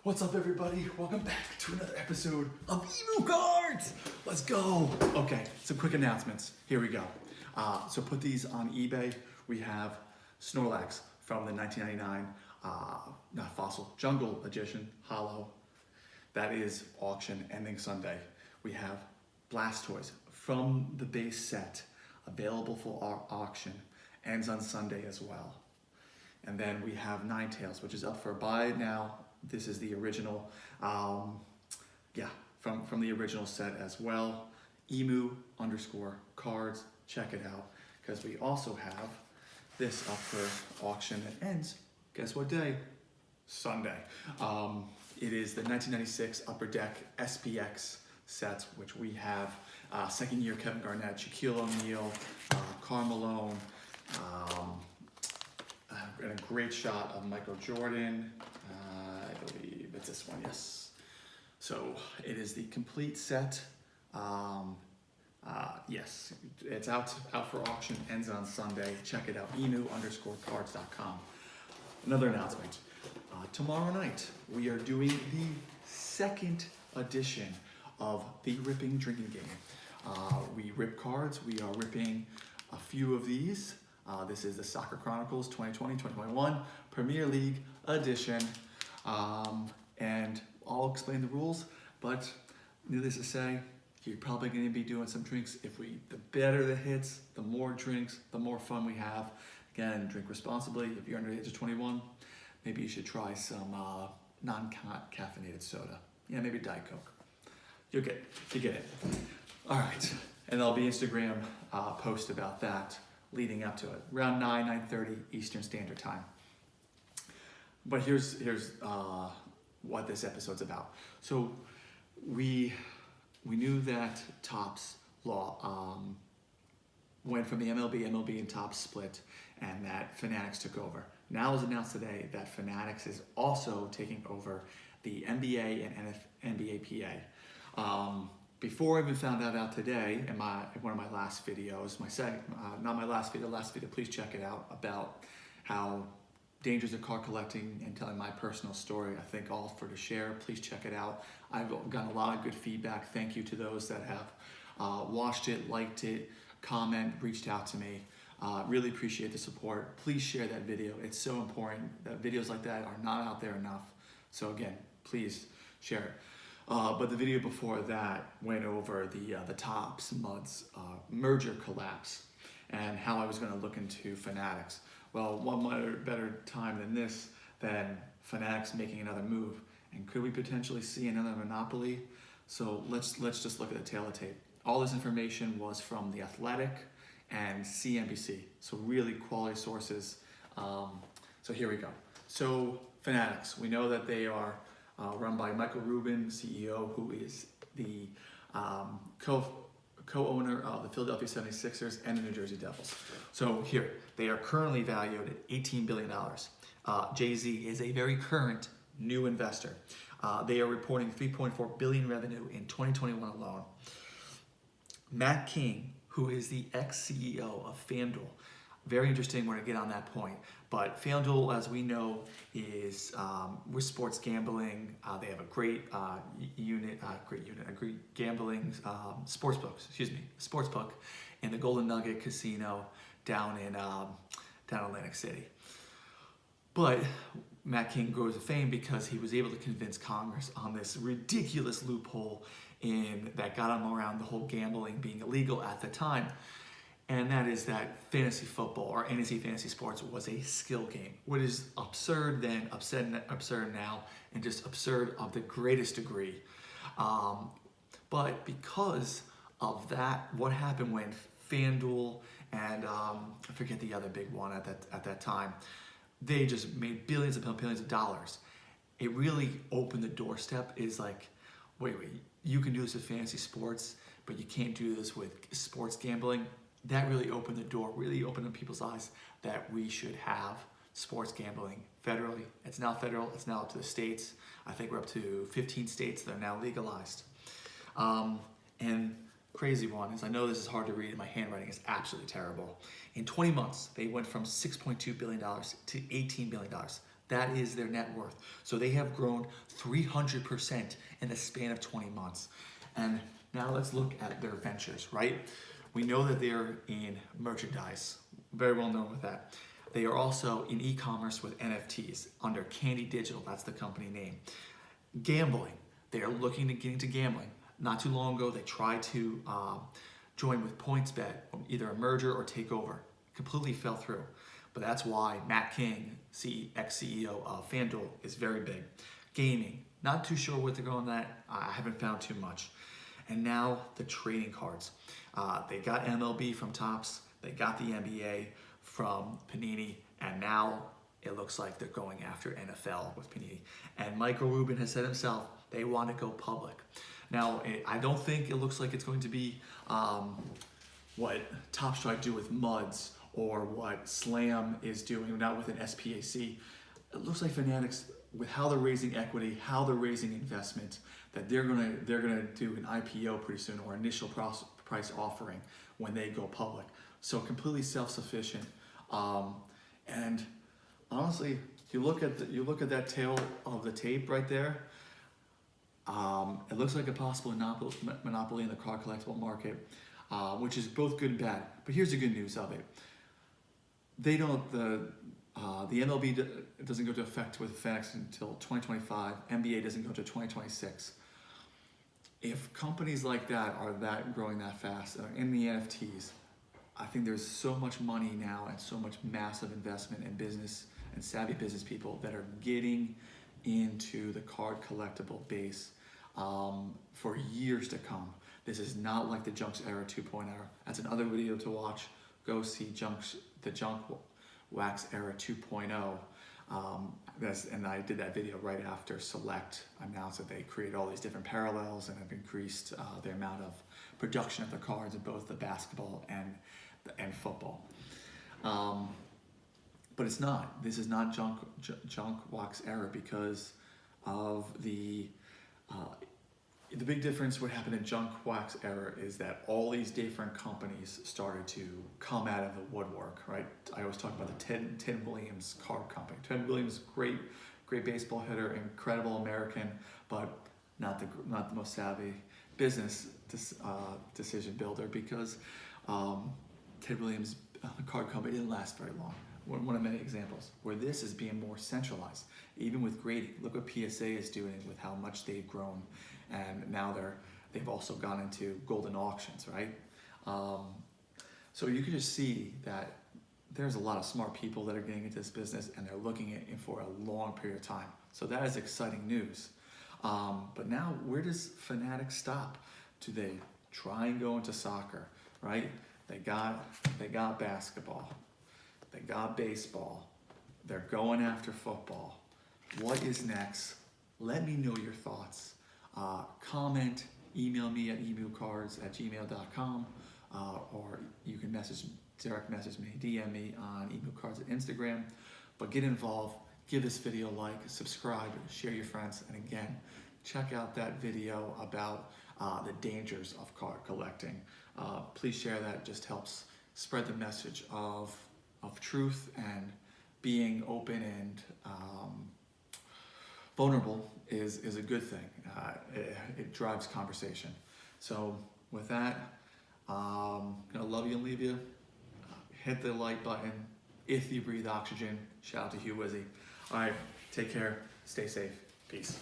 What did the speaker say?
What's up, everybody? Welcome back to another episode of EMU CARDS. Let's go. Okay, some quick announcements. Here we go. So put these on eBay. We have Snorlax from the 1999 Fossil Jungle Edition Hollow. That is auction ending Sunday. We have Blastoise from the base set available for our auction. Ends on Sunday as well. And then we have Ninetales, which is up for buy now. This is the original, from the original set as well. EMU_CARDS, check it out. Because we also have this up for auction that ends, guess what day? Sunday. It is the 1996 Upper Deck SPX sets, which we have second year Kevin Garnett, Shaquille O'Neal, Karl Malone, and a great shot of Michael Jordan. I believe it's this one, yes. So it is the complete set. Yes, it's out for auction, ends on Sunday. Check it out, EMU_CARDS.com. Another announcement. Tomorrow night, we are doing the second edition of the Ripping Drinking Game. We rip cards. We are ripping a few of these. This is the Soccer Chronicles 2020-2021 Premier League edition. And I'll explain the rules, but needless to say, you're probably going to be doing some drinks. The better the hits, the more drinks, the more fun we have. Again, drink responsibly. If you're under the age of 21, maybe you should try some non-caffeinated soda. Yeah, maybe Diet Coke. You get it. All right, and there'll be Instagram post about that leading up to it, around 9:30 Eastern Standard Time. But here's what this episode's about. So we knew that Topps law went from the MLB and Topps split, and that Fanatics took over. Now it was announced today that Fanatics is also taking over the NBA and NBA-PA. Before I even found that out today, in one of my last videos, not my last video, please check it out, about how dangers of card collecting and telling my personal story. I think all for to share. Please check it out. I've gotten a lot of good feedback. Thank you to those that have watched it, liked it, reached out to me. Really appreciate the support. Please share that video. It's so important that videos like that are not out there enough. So again, please share it. But the video before that went over the Topps Muds merger collapse and how I was going to look into Fanatics. Well, what better time than Fanatics making another move? And could we potentially see another monopoly? So let's just look at the tail of tape. All this information was from The Athletic and CNBC. So really quality sources. So here we go. So Fanatics, we know that they are run by Michael Rubin, CEO, who is the co-owner of the Philadelphia 76ers and the New Jersey Devils. So here, they are currently valued at $18 billion. Jay-Z is a very current new investor. They are reporting $3.4 billion revenue in 2021 alone. Matt King, who is the ex-CEO of FanDuel, very interesting, we're gonna get on that point. But FanDuel, as we know, is with sports gambling. They have a great gambling sportsbook in the Golden Nugget Casino down in Atlantic City. But Matt King grows to fame because he was able to convince Congress on this ridiculous loophole that got him around the whole gambling being illegal at the time. And that is that fantasy football or fantasy sports was a skill game. What is absurd then, absurd now, and just absurd of the greatest degree. But because of that, what happened when FanDuel and I forget the other big one at that time, they just made billions of dollars. It really opened the doorstep. Is like, wait, you can do this with fantasy sports, but you can't do this with sports gambling. That really opened the door, really opened up people's eyes that we should have sports gambling federally. It's now federal, it's now up to the states. I think we're up to 15 states that are now legalized. And crazy one is, I know this is hard to read and my handwriting is absolutely terrible. In 20 months, they went from $6.2 billion to $18 billion. That is their net worth. So they have grown 300% in the span of 20 months. And now let's look at their ventures, right? We know that they're in merchandise, very well known with that. They are also in e-commerce with NFTs under Candy Digital, that's the company name. Gambling, they are looking to get into gambling. Not too long ago, they tried to join with PointsBet, either a merger or takeover. Completely fell through. But that's why Matt King, ex-CEO of FanDuel, is very big. Gaming, not too sure what they're going at. I haven't found too much. And now the trading cards. They got MLB from Topps. They got the NBA from Panini. And now it looks like they're going after NFL with Panini. And Michael Rubin has said himself, they want to go public. Now, I don't think it looks like it's going to be what Topps tried to do with MUDs or what Slam is doing, not with an SPAC. It looks like Fanatics, with how they're raising equity, how they're raising investment, that they're gonna do an IPO pretty soon, or initial price offering when they go public. So completely self-sufficient. And honestly, you look at that tail of the tape right there. It looks like a possible monopoly in the card collectible market, which is both good and bad. But here's the good news of it. They don't, the MLB doesn't go into effect with Fanatics until 2025. NBA doesn't go to 2026. If companies like that are growing that fast in the NFTs, I think there's so much money now and so much massive investment in business and savvy business people that are getting into the card collectible base for years to come. This is not like the Junks Era 2.0. That's another video to watch. Go see the Junk Wax Era 2.0. And I did that video right after Select announced that they created all these different parallels and have increased the amount of production of the cards in both the basketball and football. But it's not. This is not Junk Wax Era because of the big difference. What happened in Junk Wax Era is that all these different companies started to come out of the woodwork, right? I always talk about the Ted Williams card company. Ted Williams, great baseball hitter, incredible American, but not the most savvy business decision builder, because Ted Williams card company didn't last very long. One of many examples where this is being more centralized, even with grading. Look what PSA is doing with how much they've grown, and now they've also gone into golden auctions, right? So you can just see that there's a lot of smart people that are getting into this business, and they're looking at it for a long period of time. So that is exciting news. But now, where does Fanatics stop? Do they try and go into soccer, right? They got basketball. They got baseball. They're going after football. What is next? Let me know your thoughts. Comment, email me at emucards@gmail.com, or you can direct message me, DM me on emucards at Instagram. But get involved, give this video a like, subscribe, share your friends, and again, check out that video about the dangers of card collecting. Please share that. It just helps spread the message of truth, and being open and vulnerable is a good thing. It drives conversation. So with that, gonna love you and leave you. Hit the like button. If you breathe oxygen, shout out to Hugh Wizzy. All right, take care, stay safe, peace.